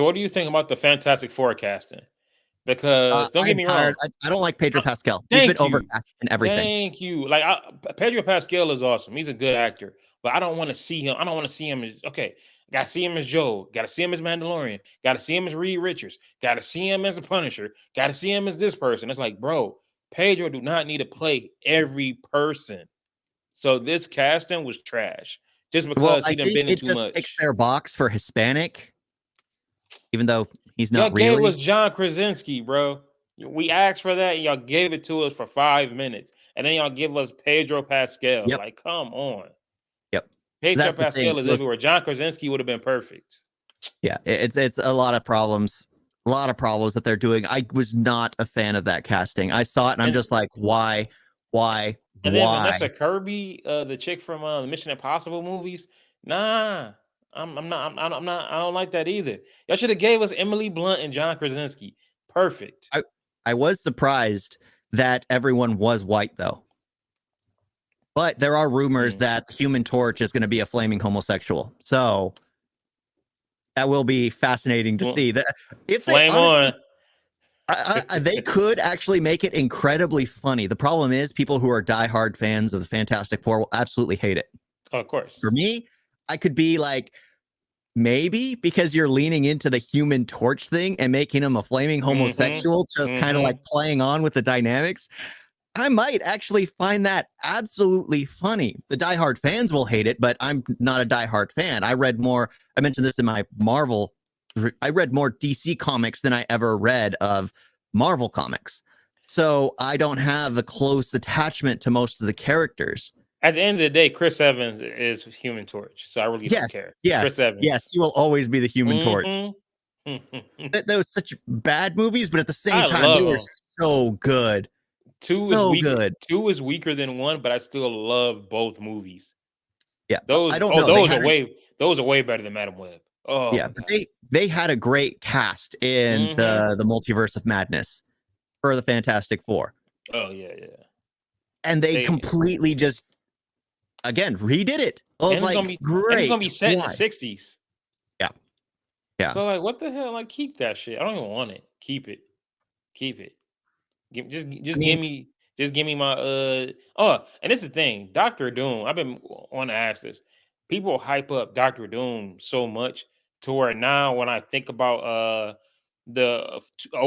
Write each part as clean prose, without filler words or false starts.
So what do you think about the Fantastic Four casting? Because don't get I'm me tired. wrong. I don't like Pedro Uh, Pascal. He's been Thank you. overcast in everything. Thank you. Like Pedro Pascal is awesome. He's a good actor, but I don't want to see him. I don't want to see him as okay. Got to see him as Joe. Got to see him as Mandalorian. Got to see him as Reed Richards. Got to see him as the Punisher. Got to see him as this person. It's like, bro, Pedro do not need to play every person. So this casting was trash just Well, because I he done think been in it too just ticks much. their box for Hispanic, even though he's Y'all not gave us really. John Krasinski, bro. We asked for that, and y'all gave it to us for 5 minutes, and then y'all give us Pedro Pascal. Yep, Like, come on. yep. Pedro That's the thing. Pascal is everywhere. John Krasinski would have been perfect. Yeah, it's a lot of problems. A lot of problems that they're doing. I was not a fan of that casting. I saw it and I'm And just like, why, why, and then why? Vanessa Kirby, the chick from the Mission Impossible movies. Nah, I'm not. I don't like that either. Y'all should have gave us Emily Blunt and John Krasinski. Perfect. I was surprised that everyone was white though. But there are rumors that the Human Torch is going to be a flaming homosexual. So that will be fascinating to see. That if they Flame honestly, on. they could actually make it incredibly funny. The problem is, people who are diehard fans of the Fantastic Four will absolutely hate it. Oh, of course. For me, I could be like, maybe because you're leaning into the Human Torch thing and making him a flaming homosexual, just kind of like playing on with the dynamics. I might actually find that absolutely funny. The diehard fans will hate it, but I'm not a diehard fan. I read more. I mentioned this in my Marvel. I read more DC comics than I ever read of Marvel comics. So I don't have a close attachment to most of the characters. At the end of the day, Chris Evans is Human Torch, so I really don't care. Chris Evans. Yes, he will always be the Human Torch. Mm-hmm. There was such bad movies, but at the same I time, they were him. So good. Two is weaker than one, but I still love both movies. Yeah, those I don't know. Those are way better than Madam Web. Oh yeah, but they had a great cast in the Multiverse of Madness for the Fantastic Four. Oh yeah. And they completely just again redid it. I was like, great. And it's gonna be set in the 60s. Yeah. So like, what the hell? Like, keep that shit. I don't even want it. Keep it. Just give me my oh, and this is the thing, Doctor Doom. I've been want to ask this. People hype up Doctor Doom so much to where now when I think about the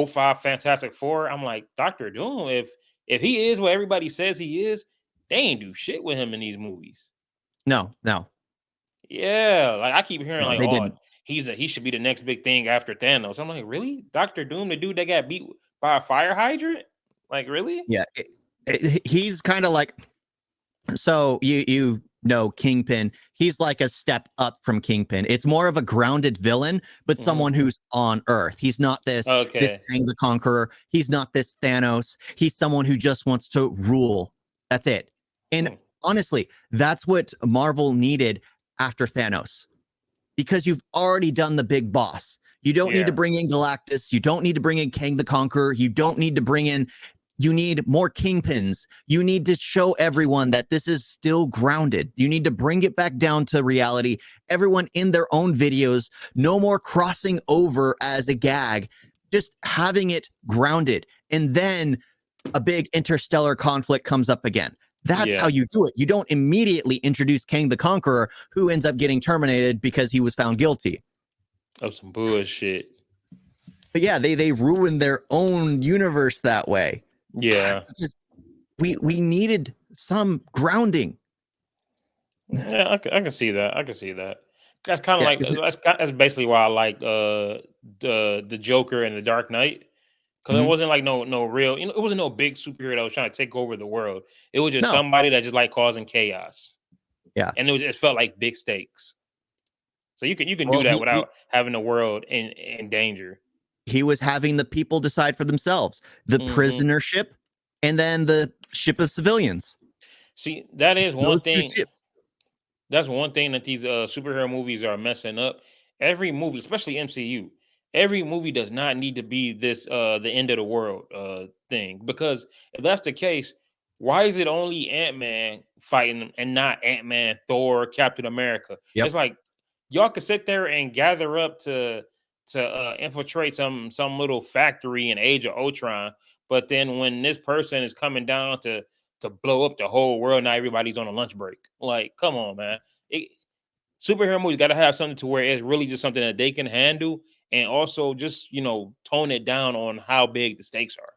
05 Fantastic Four, I'm like, Doctor Doom, if he is what everybody says he is, they ain't do shit with him in these movies. No. Yeah, like I keep hearing like, oh, didn't. he should be the next big thing after Thanos. I'm like, really? Doctor Doom, the dude that got beat by a fire hydrant? Like, really? Yeah, he's kind of like, so you know Kingpin. He's like a step up from Kingpin. It's more of a grounded villain, but someone who's on Earth. He's not this Kang the Conqueror. He's not this Thanos. He's someone who just wants to rule. That's it. And honestly, that's what Marvel needed after Thanos, because you've already done the big boss. You don't need to bring in Galactus. You don't need to bring in Kang the Conqueror. You don't need to bring in. You need more Kingpins. You need to show everyone that this is still grounded. You need to bring it back down to reality. Everyone in their own videos, no more crossing over as a gag, just having it grounded. And then a big interstellar conflict comes up again. That's how you do it. You don't immediately introduce Kang the Conqueror, who ends up getting terminated because he was found guilty of some bullshit. But yeah, they ruined their own universe that way. Yeah, we needed some grounding. Yeah, I can see that. That's kind of like that's basically why I like the Joker and the Dark Knight, because it wasn't like no real, it wasn't no big superhero that was trying to take over the world. It was just somebody that just like causing chaos. Yeah, and it felt like big stakes. So you can do that without having the world in danger. He was having the people decide for themselves, the prisoner ship, and then the ship of civilians. See, that is one thing. That's one thing that these superhero movies are messing up. Every movie, especially MCU, every movie does not need to be this the end of the world thing. Because if that's the case, why is it only Ant-Man fighting and not Ant-Man, Thor, Captain America? It's like y'all could sit there and gather up to to infiltrate some little factory in Age of Ultron. But then when this person is coming down to blow up the whole world, now everybody's on a lunch break. Like, come on, man. Superhero movies got to have something to where it's really just something that they can handle, and also just tone it down on how big the stakes are.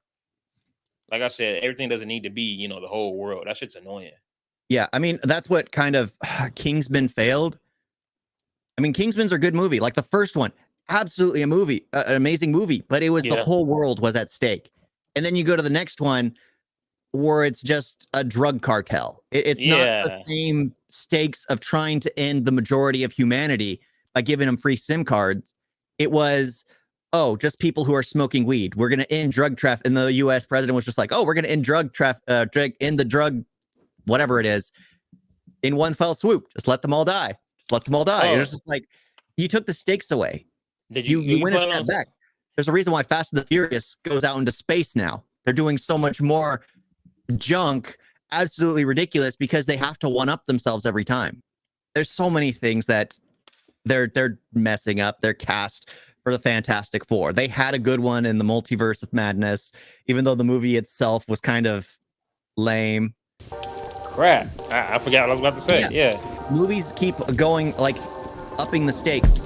Like I said, everything doesn't need to be the whole world. That shit's annoying. Yeah, I mean that's what kind of Kingsman failed. I mean, Kingsman's a good movie. Like the first one, absolutely a movie, an amazing movie, but it was the whole world was at stake. And then you go to the next one where it's just a drug cartel. It's not the same stakes of trying to end the majority of humanity by giving them free SIM cards. It was, oh, just people who are smoking weed. We're going to end drug traffic. And the U.S. president was just like, oh, we're going to end drug traffic, end the drug, whatever it is, in one fell swoop. Just let them all die. Let them all die. It was just like you took the stakes away. You went a step back. There's a reason why Fast and the Furious goes out into space now. They're doing so much more junk, absolutely ridiculous, because they have to one up themselves every time. There's so many things that they're messing up their cast for the Fantastic Four. They had a good one in the Multiverse of Madness, even though the movie itself was kind of lame. Crap. I forgot what I was about to say. Yeah. Movies keep going, like upping the stakes.